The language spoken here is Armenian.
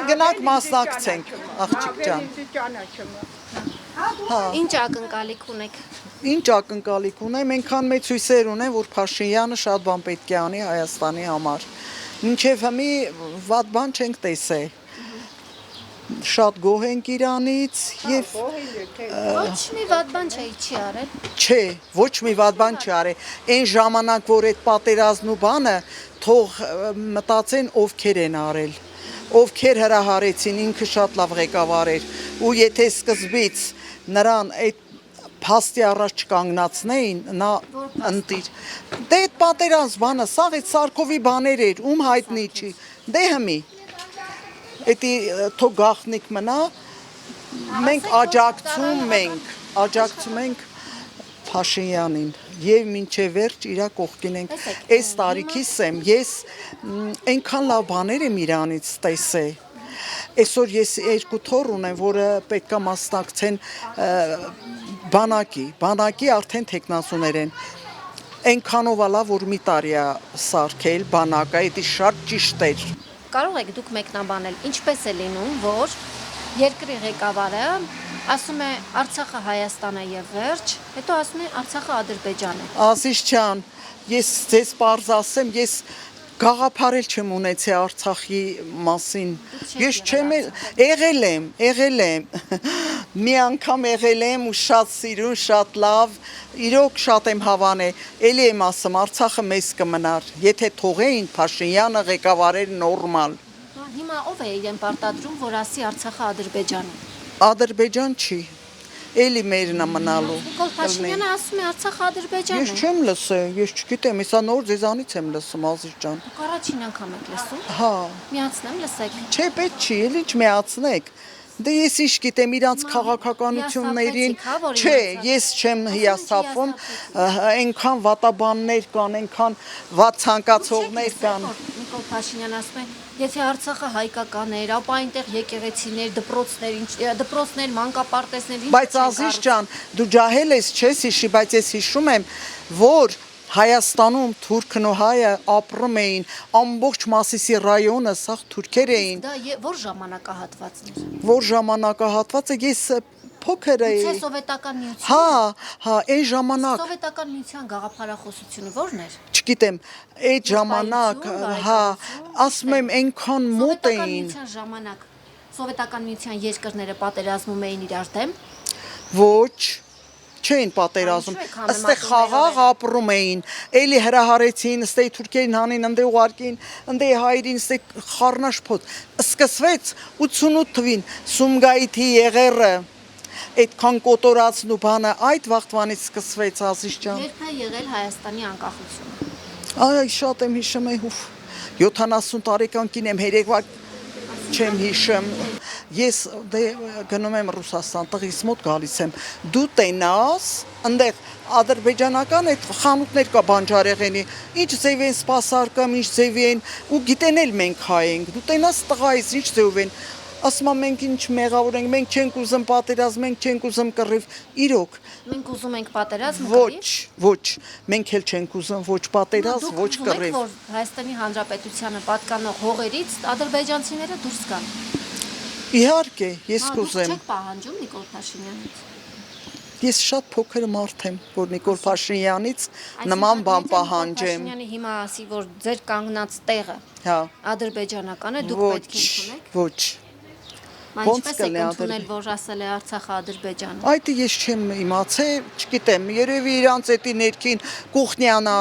գնանք մասնակցենք, աղջիկ ջան։ Ինչ ակնկալիք ունեք։ Ինչ ակնկալիք ունեմ, այնքան մեծ հույսեր ունեմ, որ Փաշինյանը շատ բան պետք է անի Հայաստանի համար։ Մինչև հիմի վատ բան չենք տեսել։ Շատ գոհ ենք իրանից եւ Ոչ մի վատ բան չի արել։ չէ, ոչ մի վատ բան չի արել։ Այն ժամանակ, որ այդ պատերազմն ու բանը թող մտածեն ովքեր են արել։ Ովքեր հրահարեցին, ինքը շատ լավ ղեկավար էր ու եթե սկզբից նրան այդ փաստի առաջ չկանգնացնեին, նա ընտիր։ Դե այդ պատերազմ բանը, սաղ այդ Սարգովի բաներ էր, ում հայտնի չի։ Դե հիմի Էդի թող գախնիկ մնա, մենք աջակցում ենք Փաշինյանին եւ մինչեւ վերջ իրա կողքին ենք։ Այս տարիքիս եմ, ես այնքան լավ բաներ եմ իրանից տեսել։ Այսօր ես երկու թոռ ունեմ, որը պետքա մասնակցեն բանակի արդեն տեխնասուներ են։ Այնքանով լավ, որ մի տարի է սարքել բանակը, դա շատ ճիշտ էր։ Կարող եք դուք մեկնաբանել, ինչպես է լինում, որ երկրի ղեկավարը ասում է Արցախը Հայաստան է եւ վերջ, հետո ասում է Արցախը Ադրբեջան է։ Ազիզ ջան, ես ձեզ պարզ ասեմ, ես գաղափարել չեմ ունեցել Արցախի մասին։ Ես չեմ եղել եմ։ Մի անգամ եղել եմ ու շատ սիրուն, շատ լավ, իրոք շատ եմ հավանել։ Էլի եմ ասում, Արցախը մեզ կմնար, եթե թողեին Փաշինյանը ղեկավարել նորմալ։ Հիմա ով է իրեն պարտադրում, որ ասի Արցախը Ադրբեջան է։ Ադրբեջան չի։ Էլի մերն է մնալու։ Նիկոլ Փաշինյանը ասում է Արցախը Ադրբեջան է։ Ես չեմ լսել, ես չգիտեմ, հեսա նոր ձեզանից եմ լսում, Ազիզ ջան։ Դուք առաջին անգամ եք լսում։ Հա։ Միացնեմ, լսեք։ Չէ, պետք չի, էլ ինչ միացնեք։ Դե ես ինչ գիտեմ իրանց քաղաքականություններին, չէ, ես չեմ հիասթափվում, այնքան վատաբաններ կան, այնքան վատ ցանկացողներ կան։ Նիկոլ Փաշինյանը ասում է, եթե Արցախը հայկական էր, ապա այնտեղ եկեղեցիներ, դպրոցներ, մանկապարտեզներ, Բայց Ազիզ ջան, դու ջահել ես, չես հիշի, բայց ես հիշում եմ, որ Հայաստանում թուրքն ու հայը ապրում էին, ամբողջ Մասիսի ռայոնը սա թուրքեր էին։ Դա որ ժամանակահատվածն էր։ Որ ժամանակահատվածը ես փոքր էի։ Գուցե սովետական միություն։ Հա, այն ժամանակ։ Սովետական միության գաղափարախոսությունը ո՞րն էր։ Չգիտեմ, այդ ժամանակ, հա, ասում եմ, այնքան մոտ էին։ Ժամանակ Սովետական միության երկրները պատերազմում էին իրար դեմ։ Ոչ Չէին պատերազում, ըստեղ խաղաղ ապրում էին, էլի հրահարեցին, ըստեղ թուրքերին հանին, ընդե ուղարկին, ընդե հայերին, ըստեղ խառնաշփոթ, սկսվեց 88 թվին, Սումգայիթի եղերը, այդքան կոտորածն ու բանը, այդ վաղտվանից սկսվեց, Ազիզ ջան։ Երբ է եղել Հայաստանի անկախությունը։ Այ շատ եմ հիշում եմ, 70 տարեկան կին եմ, երեկվա չեմ հիշում, ես գնում եմ Ռուսաստան, տղիս մոտ գալիս եմ, դու տենաս, ընդեղ ադրբեջանական այդ խանութներ կա բանջարեղենի, ինչ ձև են սպասարկամ, ինչ ձև են, ու գիտեն էլ մենք հայ ենք, դու տենաս տղայիս, ինչ ձև են, ասում եմ մենք ինչ մեղավոր ենք, մենք չենք ուզում պատերազմ, մենք չենք ուզում կռիվ, իրոք։ Մենք ուզում ենք պատերազմ կռիվ։ Ոչ, մենք էլ չենք ուզում ոչ պատերազմ, ոչ կռիվ։ Որ Հայաստանի Հանրապետությանը պատկանող հողերից ադրբեջանցիները դուրս գան։ Իհարկե, ես կուզեմ։ Դուք չեք պահանջում Նիկոլ Փաշինյանից։ Ես շատ փոքր մարդ եմ, որ Նիկոլ Փաշինյանից նման բան պահանջեմ։ Փաշինյանը հիմա ասի, որ ձեր կանգնած տեղը ադրբեջանական է, դուք պետք է ընդունեք։ Ոչ։ Ինչպես եք ընդունել, որ ասել է Արցախը Ադրբեջանը։ Այդ ես չեմ իմացել, չգիտեմ, երևի իրանց էդի ներքին կուխնյանա